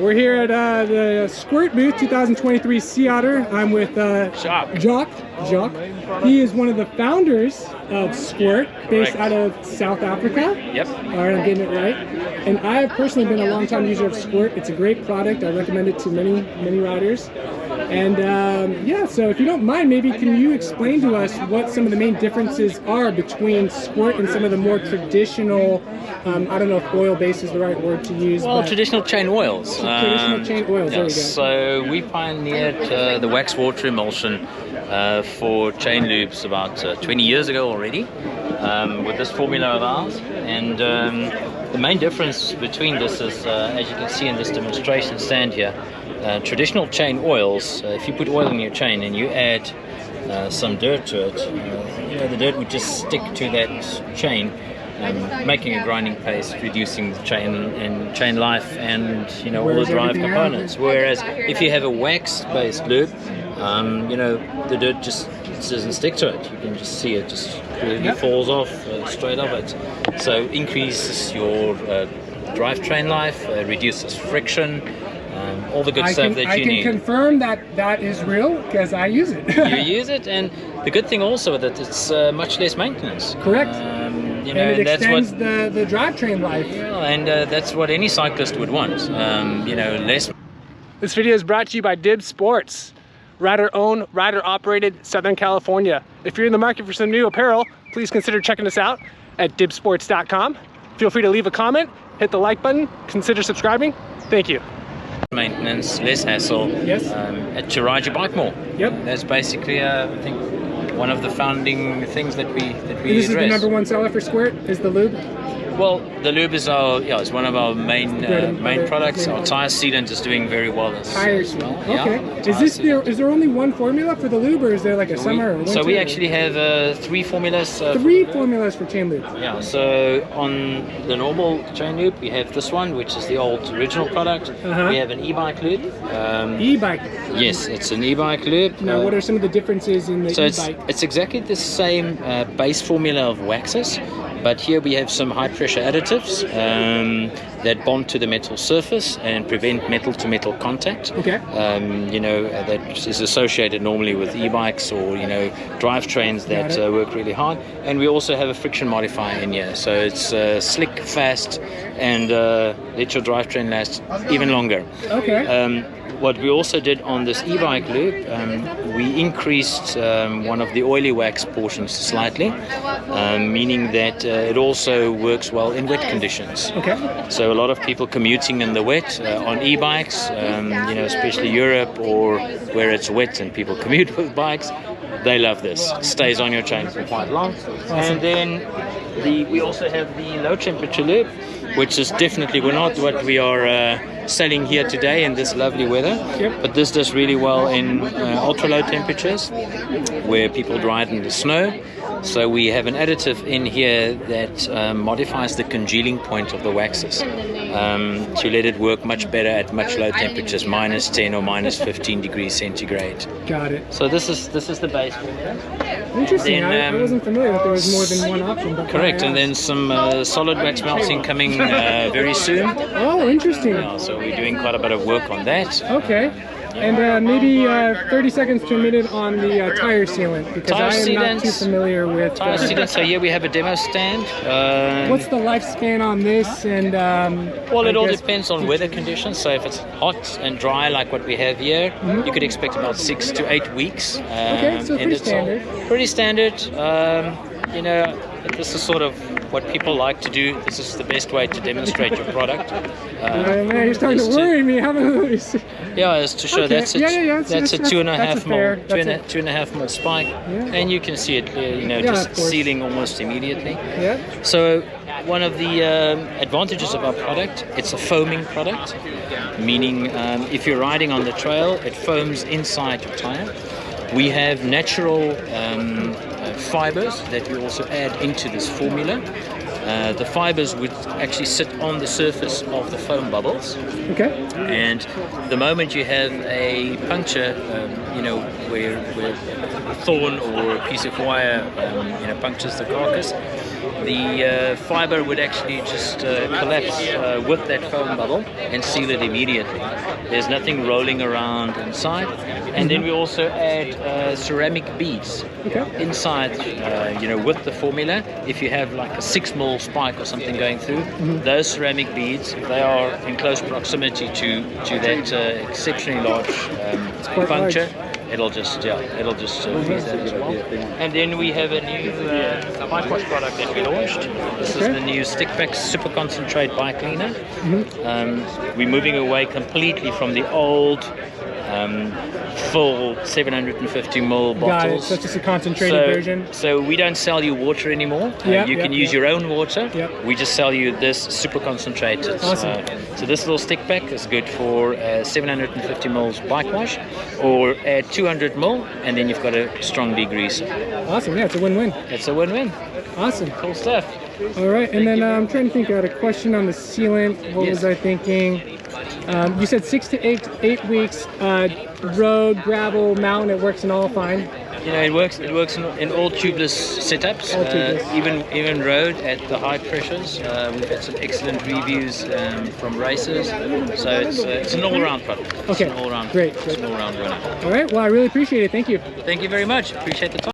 We're here at the SQUIRT booth 2023 Sea Otter. I'm with Jock. He is one of the founders of SQUIRT, based out of South Africa. Yep. Alright, I'm getting it right. And I have personally been a long-time user of SQUIRT. It's a great product. I recommend it to many riders. And yeah, so if you don't mind, maybe can you explain to us what some of the main differences are between SQUIRT and some of the more traditional, I don't know if oil-based is the right word to use. Well, traditional chain oils. Traditional chain oils, there we go. So we pioneered the wax water emulsion for chain lubes about 20 years ago already with this formula of ours. And the main difference between this is, as you can see in this demonstration stand here, traditional chain oils, if you put oil in your chain and you add some dirt to it, the dirt would just stick to that chain, making a grinding paste, reducing the chain life and all the drive components. Whereas if you have a wax-based lube, the dirt just doesn't stick to it. You can just see it just completely falls off straight off it. So increases your drivetrain life, reduces friction. All the good stuff that you need. I can confirm that is real because I use it. You use it, and the good thing also with it, it's much less maintenance. Correct. And it extends the drivetrain life. Yeah, and that's what any cyclist would want. Less. This video is brought to you by Dib Sports, rider-owned, rider-operated, Southern California. If you're in the market for some new apparel, please consider checking us out at dibsports.com. Feel free to leave a comment, hit the like button, consider subscribing. Thank you. Maintenance, less hassle, to ride your bike more. Yep. That's basically, I think, one of the founding things that we This is the #1 seller for SQUIRT, is the lube? Well, the lube is it's one of our main products. Our tire sealant is doing very well as well. Okay. Yeah. Is there only one formula for the lube, or is there like a summer or winter? So we actually have 3 formulas. 3 formulas for chain lube. Yeah. So on the normal chain lube, we have this one, which is the old original product. We have an e-bike lube. E-bike. Yes, it's an e-bike lube. Now, what are some of the differences in the e-bike? It's exactly the same base formula of waxes. But here we have some high pressure additives that bond to the metal surface and prevent metal to metal contact. Okay. That is associated normally with e-bikes or drivetrains that work really hard. And we also have a friction modifier in here, so it's slick, fast, and let your drivetrain last even longer. Okay. What we also did on this e-bike lube, we increased one of the oily wax portions slightly, meaning that it also works well in wet conditions. Okay. So a lot of people commuting in the wet on e-bikes, especially Europe or where it's wet and people commute with bikes, they love this. It stays on your chain for quite long. Awesome. And then we also have the low temperature lube, which is definitely not what we are selling here today in this lovely weather. Yep. But this does really well in ultra low temperatures where people ride in the snow. So we have an additive in here that modifies the congealing point of the waxes to let it work much better at much low temperatures, -10 or -15 degrees centigrade. Got it. So this is the base. Interesting. I wasn't familiar that there was more than one option. But correct, and then some solid wax melting coming very soon. Oh, interesting. So we're doing quite a bit of work on that. Okay. And maybe 30 seconds to a minute on the tire sealant, because I am not too familiar with tire sealant. So here we have a demo stand. What's the lifespan on this? And well, it all depends on weather conditions. So if it's hot and dry like what we have here, you could expect about 6 to 8 weeks. Okay, so pretty standard. Pretty standard. This is sort of what people like to do. This is the best way to demonstrate your product. Man, you're starting to worry me. Yeah, it's to show that's a 2.5 mil spike, and you can see it, just sealing almost immediately. Yeah. So one of the advantages of our product, it's a foaming product, meaning if you're riding on the trail, it foams inside your tire. We have natural fibers that we also add into this formula. The fibers would actually sit on the surface of the foam bubbles. Okay. And the moment you have a puncture, where a thorn or a piece of wire, punctures the carcass, the fiber would actually just collapse with that foam bubble and seal it immediately. There's nothing rolling around inside. And then we also add ceramic beads inside, with the formula. If you have like a 6mm spike or something going through, those ceramic beads, they are in close proximity to that exceptionally large puncture. It'll just freeze that as well. And then we have a new bike wash product that we launched. This is the new Stick Pack Super Concentrate Bike Cleaner. We're moving away completely from the old full 750ml bottles. Got it. So it's just a concentrated version. So we don't sell you water anymore. You can use your own water. We just sell you this super concentrated. Awesome. So this little stick pack is good for 750ml bike wash, or add 200ml, and then you've got a strong degreaser. Awesome. Yeah, it's a win-win. It's a win-win. Awesome. Cool stuff. All right, and then I'm trying to think. I had a question on the sealant. What was I thinking? You said 6 to 8 weeks. Road, gravel, mountain. It works in all fine. It works in all tubeless setups. All tubeless. Even road at the high pressures. We've had some excellent reviews from racers. So it's an all-around product. Okay. It's an all-around. Great. It's an all-around winner. All right. Well, I really appreciate it. Thank you. Thank you very much. Appreciate the time.